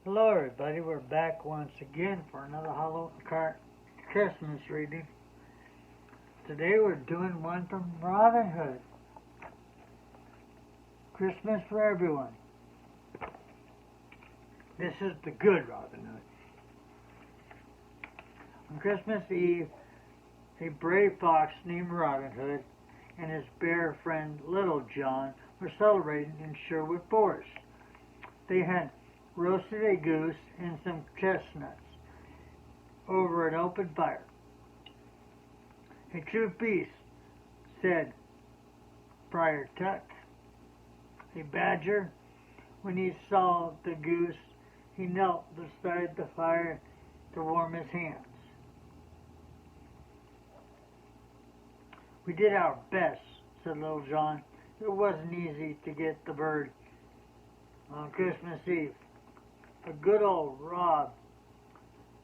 Hello, everybody. We're back once again for another Christmas reading. Today we're doing one from Robin Hood. Christmas for everyone. This is the good Robin Hood. On Christmas Eve, a brave fox named Robin Hood and his bear friend Little John were celebrating in Sherwood Forest. They had roasted a goose and some chestnuts over an open fire. "A true feast," said Friar Tuck. A badger, when he saw the goose, he knelt beside the fire to warm his hands. "We did our best," said Little John. "It wasn't easy to get the bird on Christmas Eve. But good old Rob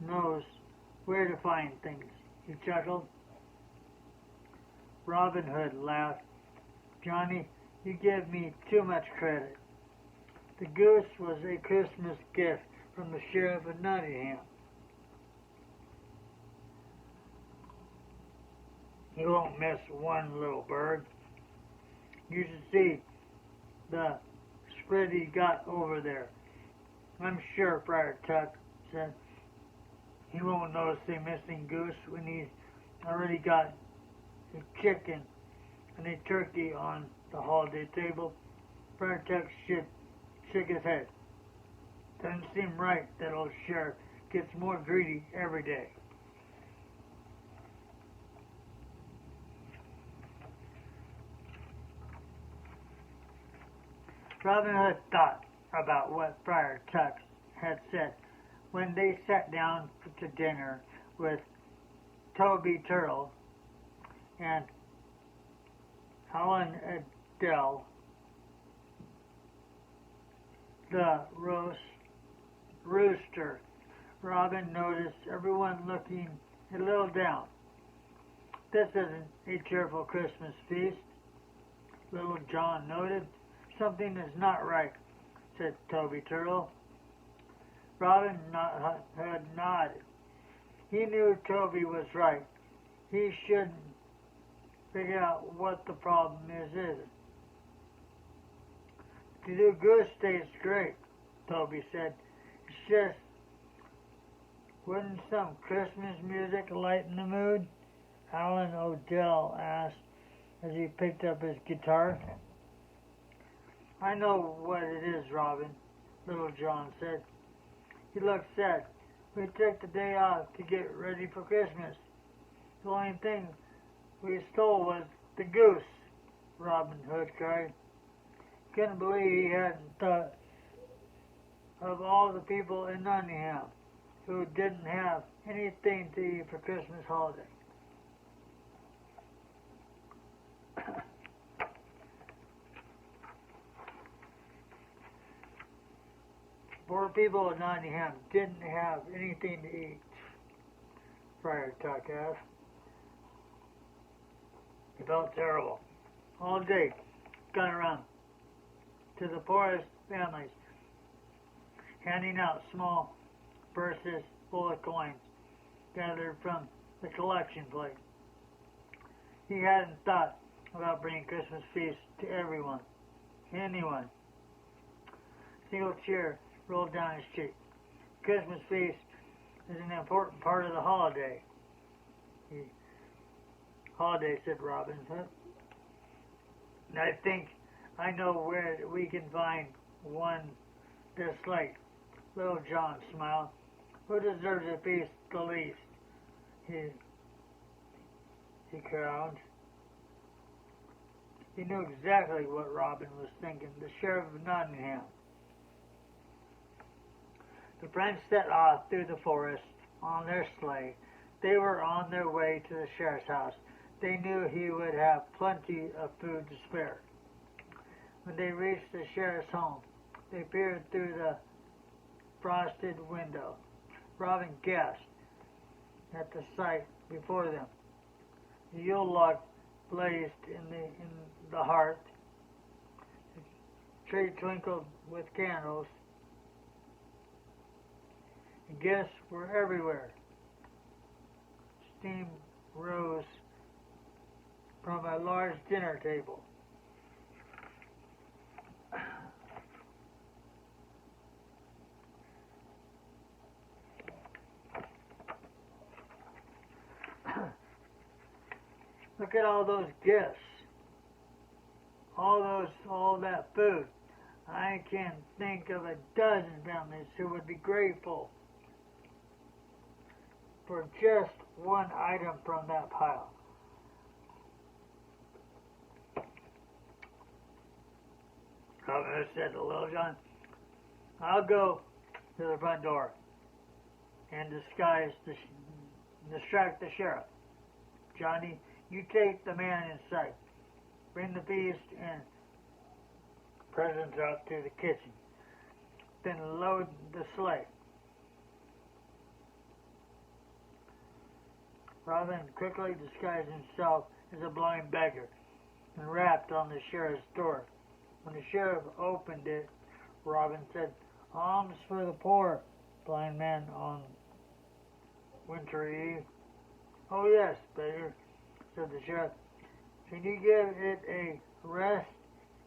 knows where to find things," he chuckled. Robin Hood laughed. "Johnny, you give me too much credit. The goose was a Christmas gift from the Sheriff of Nottingham. He won't miss one little bird. You should see the spread he got over there. I'm sure," Friar Tuck said. "He won't notice a missing goose when he's already got a chicken and a turkey on the holiday table." Friar Tuck shook his head. "Doesn't seem right that old sheriff gets more greedy every day." Robin Hood thought about what Friar Tuck had said when they sat down to dinner with Toby Turtle and Helen Adele, the rooster. Robin noticed everyone looking a little down. "This isn't a cheerful Christmas feast," Little John noted. "Something is not right," said Toby Turtle. Robin Hood nodded. He knew Toby was right. He shouldn't figure out what the problem is it? "The goose tastes great," Toby said. "It's just, wouldn't some Christmas music lighten the mood?" Alan Odell asked as he picked up his guitar. "I know what it is, Robin," Little John said. He looked sad. "We took the day off to get ready for Christmas. The only thing we stole was the goose," Robin Hood cried. Couldn't believe he hadn't thought of all the people in Nottingham who didn't have anything to eat for Christmas holiday. Poor people in Nottingham didn't have anything to eat, Friar Tuck asked. He felt terrible. All day, gone around to the poorest families, handing out small purses full of coins gathered from the collection plate. He hadn't thought about bringing Christmas feast to anyone. A single tear rolled down his cheek. Christmas feast is an important part of the holiday. "Holiday," said Robin Hood. "And I think I know where we can find one this late." Little John smiled. "Who deserves a feast the least?" He crowned. He knew exactly what Robin was thinking. The Sheriff of Nottingham. The friends set off through the forest on their sleigh. They were on their way to the sheriff's house. They knew he would have plenty of food to spare. When they reached the sheriff's home, they peered through the frosted window. Robin gasped at the sight before them. The Yule log blazed in the hearth. The tree twinkled with candles. Guests were everywhere. Steam rose from a large dinner table. Look at all those gifts. All that food. I can think of a dozen families who would be grateful for just one item from that pile. Governor said to Little John, I'll go to the front door and distract the sheriff. Johnny, you take the man inside. Bring the feast and presents out to the kitchen. Then load the sleigh. Robin quickly disguised himself as a blind beggar and rapped on the sheriff's door. When the sheriff opened it, Robin said, Alms for the poor, blind man on wintry eve. Oh yes, beggar, said the sheriff. Can you give it a rest?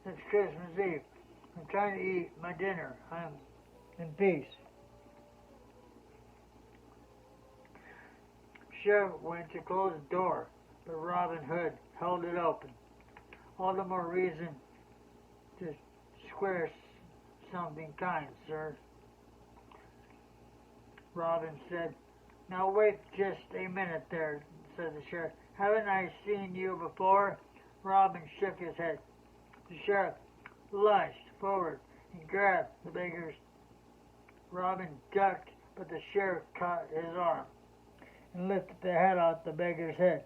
It's Christmas Eve. I'm trying to eat my dinner. I'm in peace. Sheriff went to close the door, but Robin Hood held it open. All the more reason to square something kind, sir. Robin said, Now wait just a minute there, said the sheriff. Haven't I seen you before? Robin shook his head. The sheriff lunged forward and grabbed the beggar's. Robin ducked, but the sheriff caught his arm and lifted the hat off the beggar's head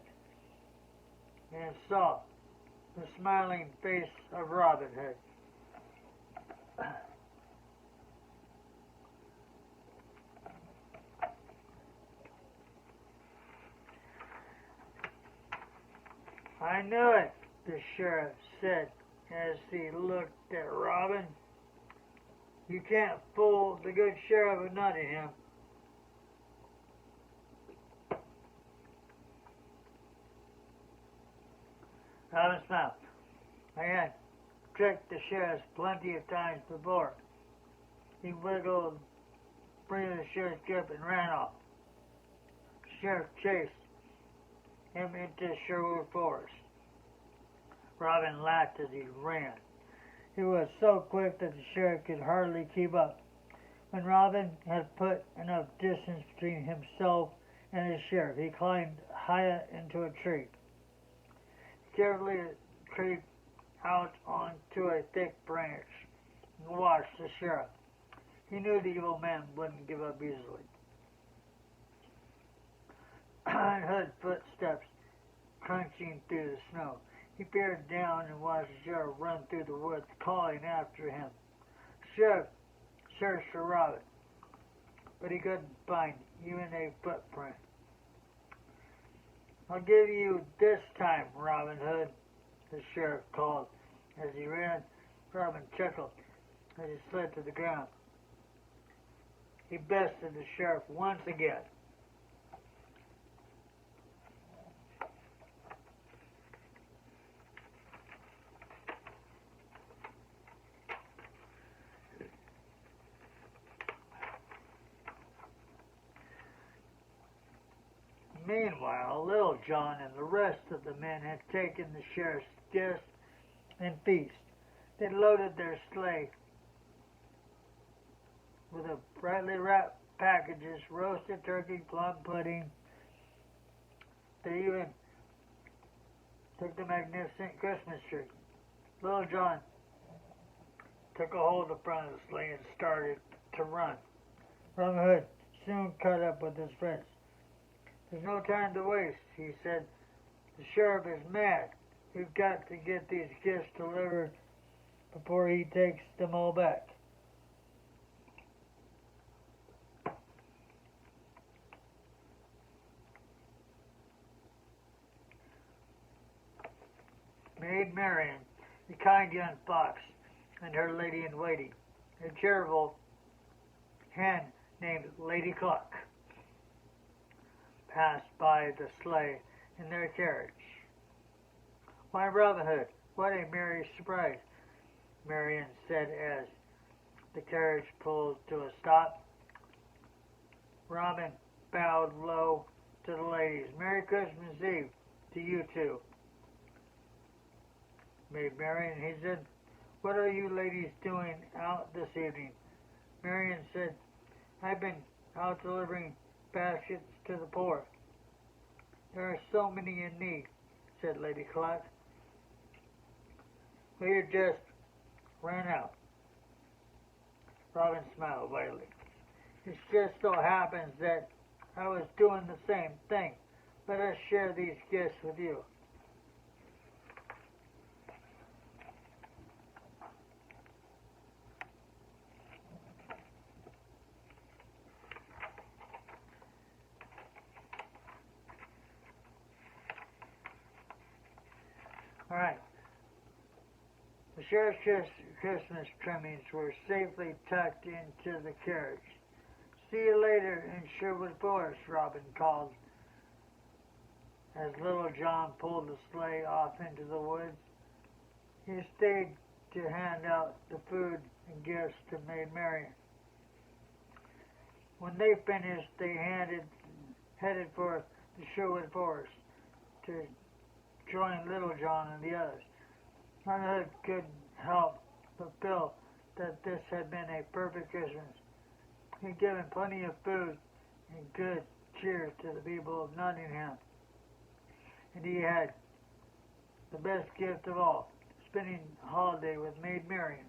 and saw the smiling face of Robin Hood. I knew it, the sheriff said as he looked at Robin. You can't fool the good sheriff of Nottingham. Robin smiled. I had tricked the sheriff plenty of times before. He wiggled free of the sheriff's grip and ran off. The sheriff chased him into Sherwood Forest. Robin laughed as he ran. He was so quick that the sheriff could hardly keep up. When Robin had put enough distance between himself and the sheriff, he climbed high into a tree. He carefully creeped out onto a thick branch and watched the sheriff. He knew the evil man wouldn't give up easily. I heard footsteps crunching through the snow. He peered down and watched the sheriff run through the woods, calling after him. The sheriff searched for Robin, but he couldn't find even a footprint. I'll give you this time, Robin Hood, the sheriff called. As he ran, Robin chuckled as he slid to the ground. He bested the sheriff once again. Meanwhile, Little John and the rest of the men had taken the sheriff's gifts and feast. They loaded their sleigh with the brightly wrapped packages, roasted turkey, plum pudding. They even took the magnificent Christmas tree. Little John took a hold of the front of the sleigh and started to run. Robin Hood soon caught up with his friends. There's no time to waste, he said. The sheriff is mad. We've got to get these gifts delivered before he takes them all back. Maid Marian, the kind young fox, and her lady-in-waiting, a cheerful hen named Lady Cluck passed by the sleigh in their carriage. "Why, Robin Hood, what a merry surprise," Marian said as the carriage pulled to a stop. Robin bowed low to the ladies. "Merry Christmas Eve to you too." Maid Marian, he said, "What are you ladies doing out this evening?" Marian said, "I've been out delivering baskets to the poor." "There are so many in need," said Lady Cluck. "We just ran out." Robin smiled lightly. "It just so happens that I was doing the same thing. Let us share these gifts with you." All right. The sheriff's Christmas trimmings were safely tucked into the carriage. "See you later in Sherwood Forest," Robin called as Little John pulled the sleigh off into the woods. He stayed to hand out the food and gifts to Maid Marian. When they finished, they headed for the Sherwood Forest to join Little John and the others. Robin Hood couldn't help but feel that this had been a perfect Christmas. He'd given plenty of food and good cheer to the people of Nottingham, and he had the best gift of all, spending a holiday with Maid Marian.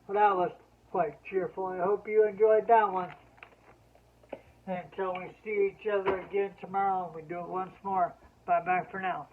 Well, that was quite cheerful. I hope you enjoyed that one. And until we see each other again tomorrow, we do it once more. Bye-bye for now.